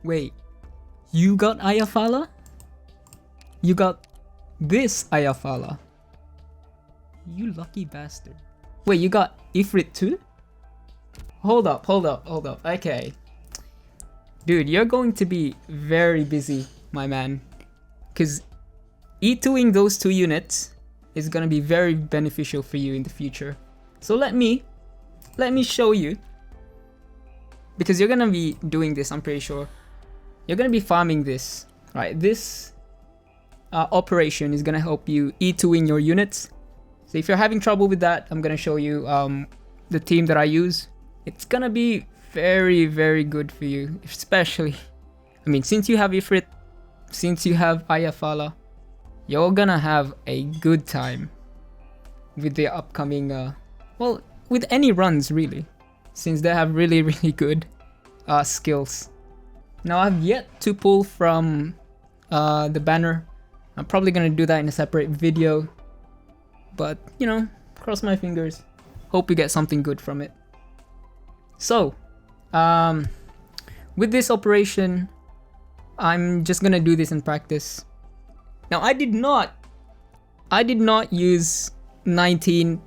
Wait, you got Ayafala? You got this Ayafala? You lucky bastard. Wait, you got Ifrit too? Hold up. Okay. Dude, you're going to be very busy, my man. Because E2ing those two units is gonna be very beneficial for you in the future. So let me show you. Because you're gonna be doing this, I'm pretty sure. You're gonna be farming this, right? This operation is gonna help you E2ing your units. So if you're having trouble with that, I'm gonna show you the team that I use. It's gonna be very, very good for you, especially, I mean, since you have Ifrit, since you have Ayafala, you're gonna have a good time with the upcoming, well, with any runs really, since they have really, really good skills. Now I've yet to pull from the banner. I'm probably gonna do that in a separate video, but you know, cross my fingers. Hope you get something good from it. So, with this operation, I'm just gonna do this in practice. Now I did not use 19.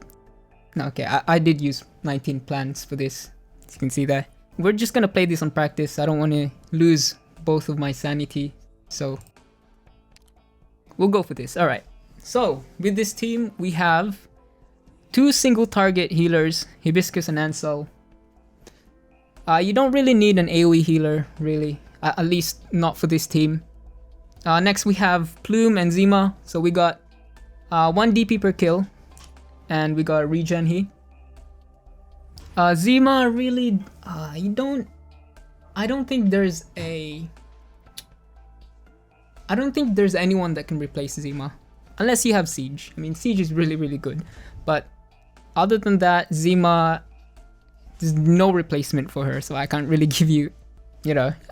No, okay, I did use 19 plans for this. As you can see there. We're just gonna play this on practice. I don't want to lose both of my sanity, so we'll go for this. All right. So with this team, we have 2 single target healers, Hibiscus and Ansel. You don't really need an AoE healer, really. At least not for this team. Next we have Plume and Zima. So we got 1 DP per kill. And we got regen here. Zima really... I don't think there's anyone that can replace Zima. Unless you have Siege. I mean, Siege is really, really good. But other than that, Zima... there's no replacement for her, so I can't really give you,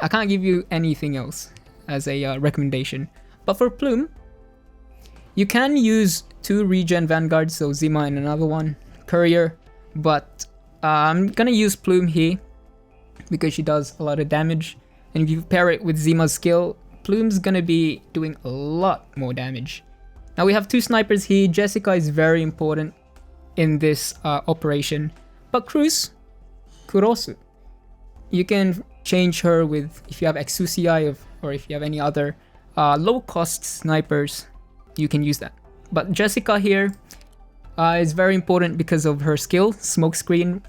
I can't give you anything else as a recommendation. But for Plume, you can use 2 regen vanguards, so Zima and another one, Courier. But I'm gonna use Plume here because she does a lot of damage. And if you pair it with Zima's skill, Plume's gonna be doing a lot more damage. Now we have 2 snipers here. Jessica is very important in this operation. But Kurosu, you can change her with, if you have Exusiai or if you have any other low cost snipers, you can use that. But Jessica here is very important because of her skill, Smokescreen.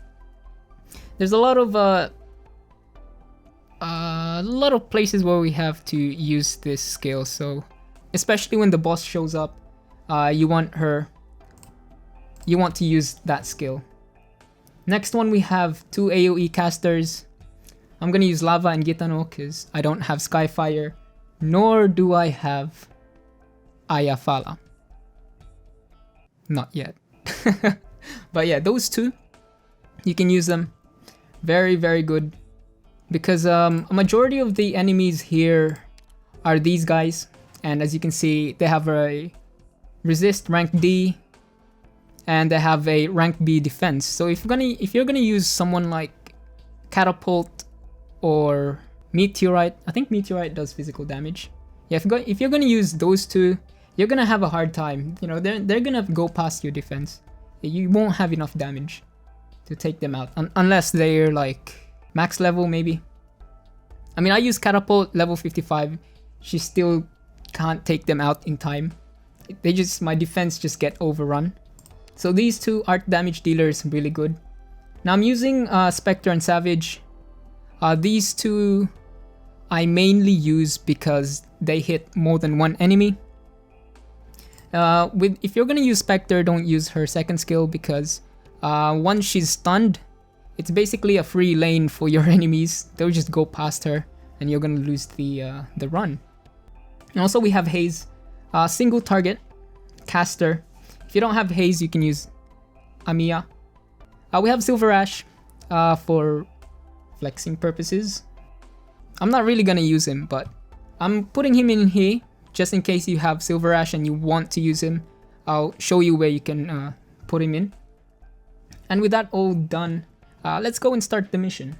There's a lot of places where we have to use this skill, so especially when the boss shows up, you want to use that skill. Next one, we have 2 AoE casters. I'm gonna use Lava and Gitano because I don't have Skyfire, nor do I have Ayafala. Not yet. But yeah, those 2, you can use them. Very, very good. Because a majority of the enemies here are these guys. And as you can see, they have a resist rank D. And they have a rank B defense. So if you're gonna use someone like Catapult or Meteorite, I think Meteorite does physical damage. Yeah, if you're gonna use those 2, you're gonna have a hard time. They're gonna go past your defense. You won't have enough damage to take them out unless they're like max level maybe. I mean, I use Catapult level 55. She still can't take them out in time. My defense just get overrun. So these 2 art damage dealers really good. Now I'm using Spectre and Savage. These 2 I mainly use because they hit more than 1 enemy. If you're gonna use Spectre, don't use her second skill because once she's stunned, it's basically a free lane for your enemies. They'll just go past her and you're gonna lose the run. And also we have Haze, single target caster. If you don't have Haze, you can use Amiya. We have Silver Ash for flexing purposes. I'm not really gonna use him, but I'm putting him in here just in case you have Silver Ash and you want to use him. I'll show you where you can put him in. And with that all done, let's go and start the mission.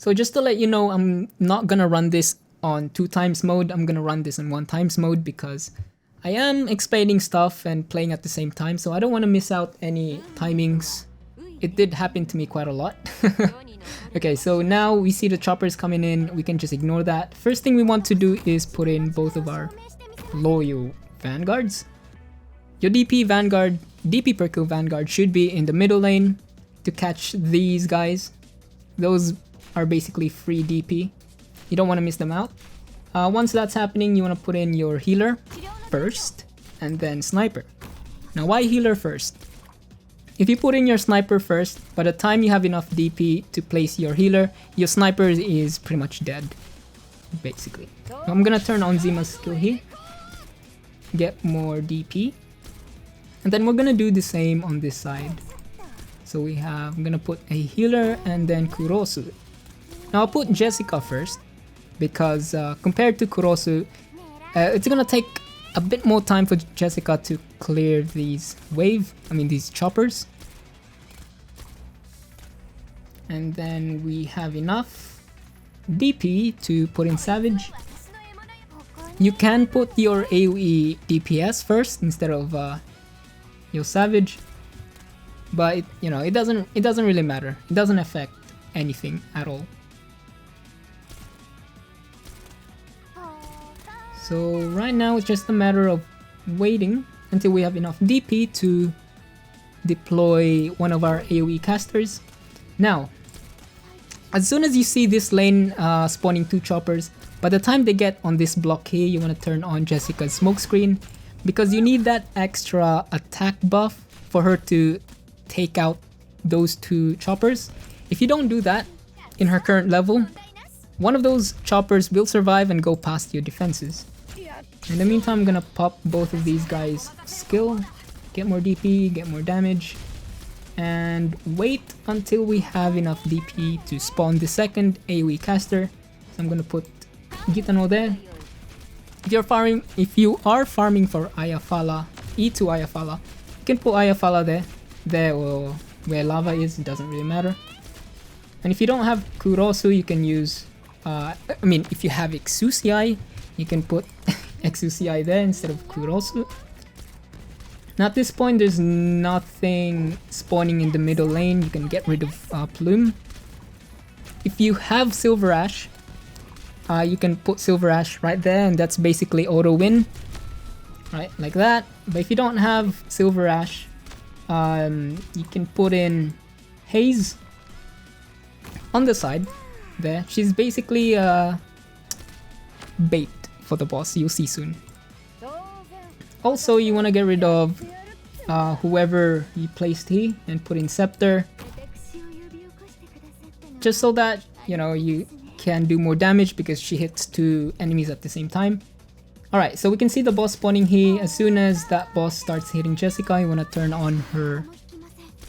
So just to let you know, I'm not gonna run this on 2x mode. I'm gonna run this in 1x mode because I am explaining stuff and playing at the same time, so I don't want to miss out any timings. It did happen to me quite a lot. Okay, so now we see the choppers coming in. We can just ignore that. First thing we want to do is put in both of our loyal vanguards. Your DP vanguard, DP per kill vanguard should be in the middle lane to catch these guys. Those are basically free DP. You don't want to miss them out. Once that's happening, you want to put in your healer first and then sniper. Now why healer first? If you put in your sniper first, by the time you have enough DP to place your healer, your sniper is pretty much dead, basically. So I'm gonna turn on Zima's skill here, get more DP, and then we're gonna do the same on this side. So I'm gonna put a healer and then Kurosu. Now I'll put Jessica first, because compared to Kurosu, it's gonna take a bit more time for Jessica to clear these these choppers. And then we have enough DP to put in Savage. You can put your AoE DPS first instead of your Savage, but it doesn't really matter. It doesn't affect anything at all. So right now it's just a matter of waiting until we have enough DP to deploy one of our AoE casters. Now, as soon as you see this lane spawning 2 choppers, by the time they get on this block here, you want to turn on Jessica's smokescreen, because you need that extra attack buff for her to take out those 2 choppers. If you don't do that in her current level, one of those choppers will survive and go past your defenses. In the meantime, I'm gonna pop both of these guys' skill, get more DP, get more damage, and wait until we have enough DP to spawn the second AoE caster. So I'm gonna put Gitano there. If you are farming for Ayafala, E2 Ayafala, you can put Ayafala there or where lava is, it doesn't really matter. And if you don't have Kurosu, you can use, if you have Exusiai, you can put Exusiai there instead of Kurosu. Now at this point, there's nothing spawning in the middle lane. You can get rid of Plume. If you have Silver Ash, you can put Silver Ash right there, and that's basically auto win, right, like that. But if you don't have Silver Ash, you can put in Haze on the side there. She's basically bait for the boss, you'll see soon. Also, you want to get rid of whoever you placed here and put in Scepter, just so that you can do more damage because she hits 2 enemies at the same time. Alright, so we can see the boss spawning here. As soon as that boss starts hitting Jessica, you want to turn on her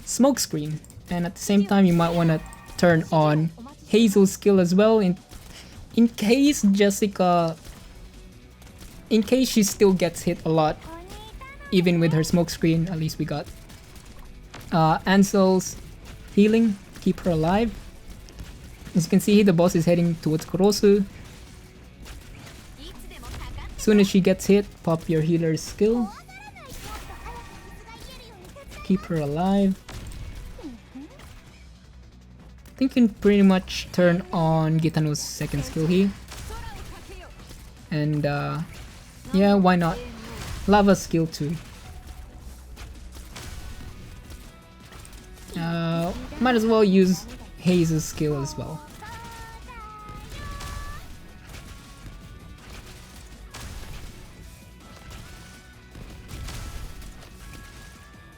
smokescreen, and at the same time you might want to turn on Hazel's skill as well, in case she still gets hit a lot even with her smokescreen. At least we got Ansel's healing, keep her alive. As you can see, the boss is heading towards Kurosu. As soon as she gets hit, pop your healer's skill, keep her alive. I think you can pretty much turn on Gitano's second skill here. And yeah, why not? Lava skill too. Might as well use Haze's skill as well.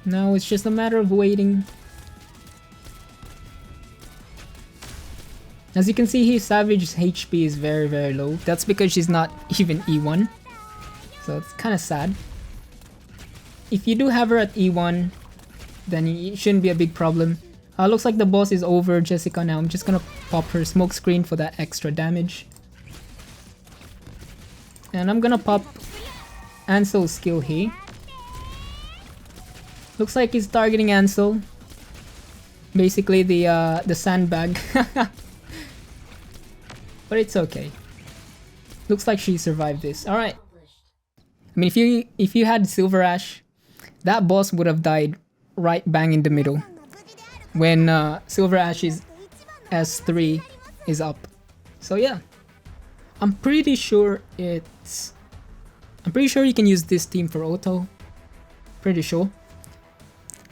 Now it's just a matter of waiting. As you can see here, Savage's HP is very, very low. That's because she's not even E1. So it's kind of sad. If you do have her at E1, then it shouldn't be a big problem. Looks like the boss is over Jessica now. I'm just gonna pop her smokescreen for that extra damage. And I'm gonna pop Ansel's skill here. Looks like he's targeting Ansel. Basically the sandbag. but it's okay. Looks like she survived this. All right. I mean, if you had Silver Ash, that boss would have died right bang in the middle when Silver Ash's S3 is up. So yeah, I'm pretty sure you can use this team for auto. Pretty sure.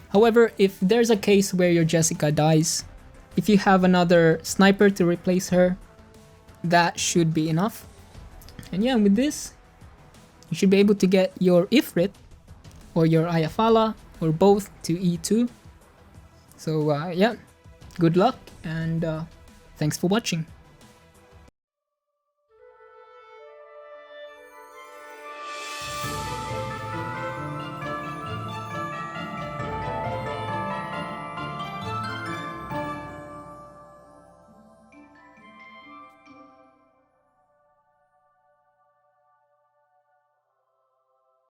However, if there's a case where your Jessica dies, if you have another sniper to replace her, that should be enough. And yeah, with this, you should be able to get your Ifrit or your Ayafala or both to E2. So yeah, good luck and thanks for watching.